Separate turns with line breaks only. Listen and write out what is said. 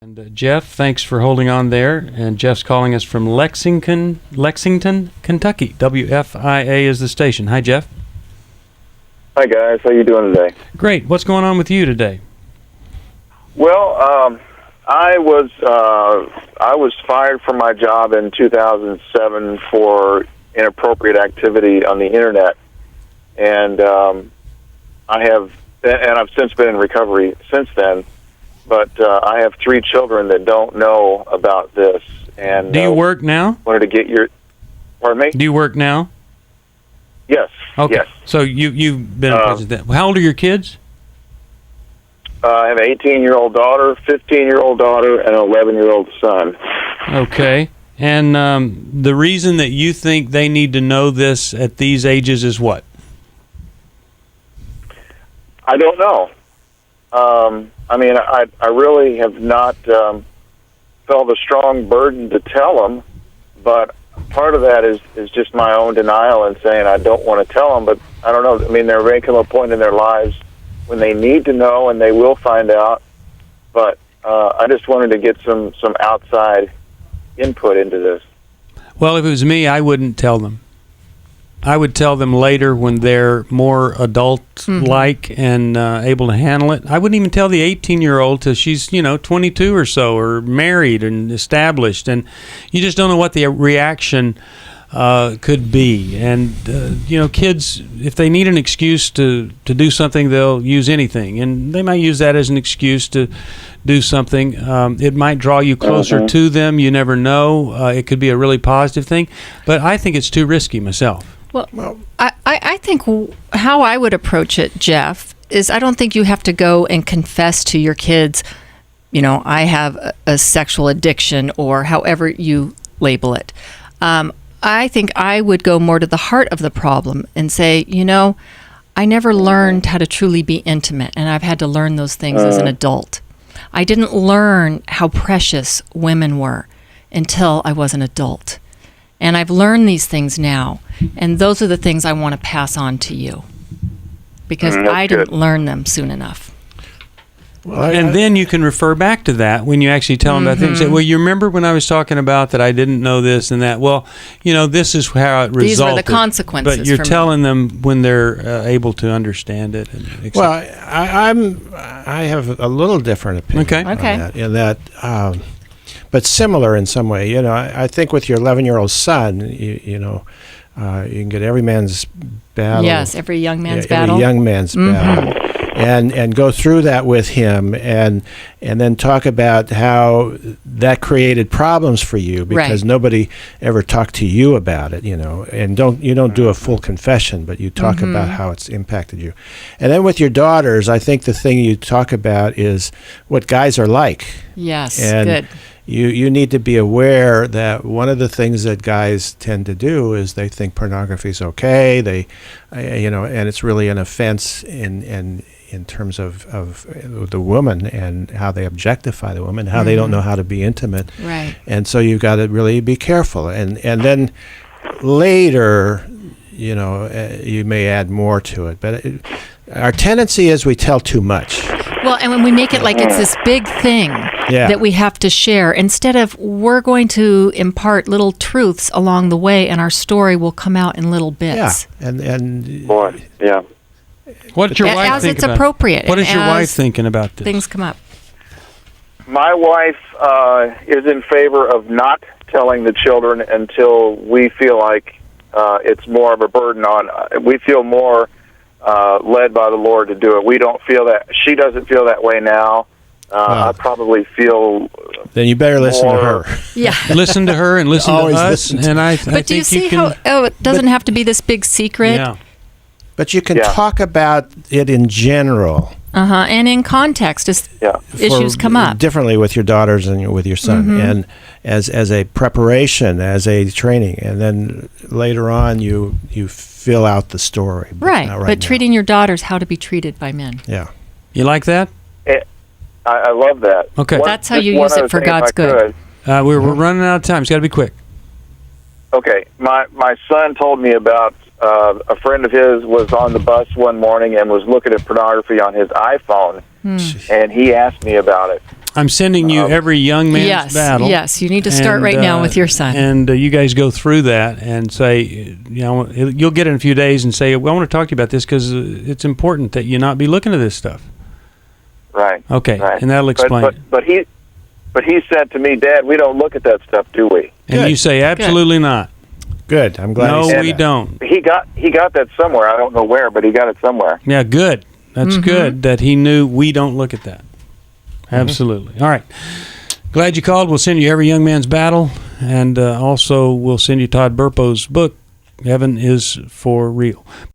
And Jeff, thanks for holding on there. And Jeff's calling us from Lexington, Kentucky. WFIA is the station. Hi, Jeff.
Hi guys, how you doing today?
Great. What's going on with you today?
Well, I was fired from my job in 2007 for inappropriate activity on the internet, and I've since been in recovery since then. But I have 3 children that don't know about this. And
do you work now?
Wanted to get your. Pardon me?
Do you work now?
Yes.
Okay.
Yes.
So you've been president. How old are your kids?
I have an 18-year-old daughter, 15-year-old daughter, and an 11-year-old son.
Okay. And the reason that you think they need to know this at these ages is what?
I don't know. I mean, I really have not felt a strong burden to tell them, but part of that is just my own denial and saying I don't want to tell them, but I don't know. I mean, there may come a point in their lives when they need to know, and they will find out, but I just wanted to get some outside input into this.
Well, if it was me, I wouldn't tell them. I would tell them later when they're more adult-like and able to handle it. I wouldn't even tell the 18-year-old till she's, 22 or so, or married and established. And you just don't know what the reaction could be. And, kids, if they need an excuse to do something, they'll use anything. And they might use that as an excuse to do something. It might draw you closer to them. You never know. It could be a really positive thing. But I think it's too risky myself.
Well, I think how I would approach it, Jeff, is I don't think you have to go and confess to your kids, I have a sexual addiction or however you label it. I think I would go more to the heart of the problem and say, I never learned how to truly be intimate, and I've had to learn those things as an adult. I didn't learn how precious women were until I was an adult. And I've learned these things now, and those are the things I want to pass on to you because I didn't learn them soon enough.
Well, and then you can refer back to that when you actually tell them about things. Say, well, you remember when I was talking about that I didn't know this and that? Well, this is how it resulted.
These were the consequences.
But you're telling them when they're able to understand it.
Well, I have a little different opinion on that. In that, but similar in some way. I think with your 11-year-old son, you can get every man's battle.
Yes, every young man's battle.
Every young man's battle. And go through that with him and then talk about how that created problems for you because nobody ever talked to you about it, and you don't do a full confession, but you talk about how it's impacted you. And then with your daughters, I think the thing you talk about is what guys are like.
Yes,
and
good.
You need to be aware that one of the things that guys tend to do is they think pornography is okay. They, and it's really an offense in terms of the woman and how they objectify the woman, how they don't know how to be intimate.
Right.
And so you've got to really be careful. And then later, you may add more to it. But our tendency is we tell too much.
Well, and when we make it like it's this big thing that we have to share, instead of we're going to impart little truths along the way, and our story will come out in little bits.
Yeah, and
Boy, yeah.
What's your wife
as
think
it's
about
appropriate.
What is your wife thinking about this?
Things come up.
My wife is in favor of not telling the children until we feel like it's more of a burden on. We feel more led by the Lord to do it. We don't feel that. She doesn't feel that way now. I probably feel.
Then you better listen to her.
Yeah.
Listen to her and listen to us.
But do you see how? It doesn't have to be this big secret.
Yeah.
But you can talk about it in general.
And in context, as issues come up
differently with your daughters and with your son, and as a preparation, as a training, and then later on you fill out the story.
But now. Treating your daughters how to be treated by men.
Yeah.
You like that?
I love that.
Okay.
That's how you use it for God's good.
We're running out of time. It's got to be quick.
Okay. My son told me about a friend of his was on the bus one morning and was looking at pornography on his iPhone, and he asked me about it.
I'm sending you every young man's
Yes,
battle.
yes. You need to start right now with your son.
And you guys go through that and say, you know, you'll get it in a few days and say, well, I want to talk to you about this because it's important that you not be looking at this stuff.
Right.
Okay,
Right.
and that'll explain it.
But he said to me, Dad, we don't look at that stuff, do we?
And
Good.
you say, absolutely not.
Good. I'm glad. he
No,
said
we
that.
don't.
He got that somewhere. I don't know where, but he got it somewhere.
Yeah, good. That's good that he knew we don't look at that. Absolutely. All right. Glad you called. We'll send you Every Young Man's Battle, and also we'll send you Todd Burpo's book, Heaven is for Real.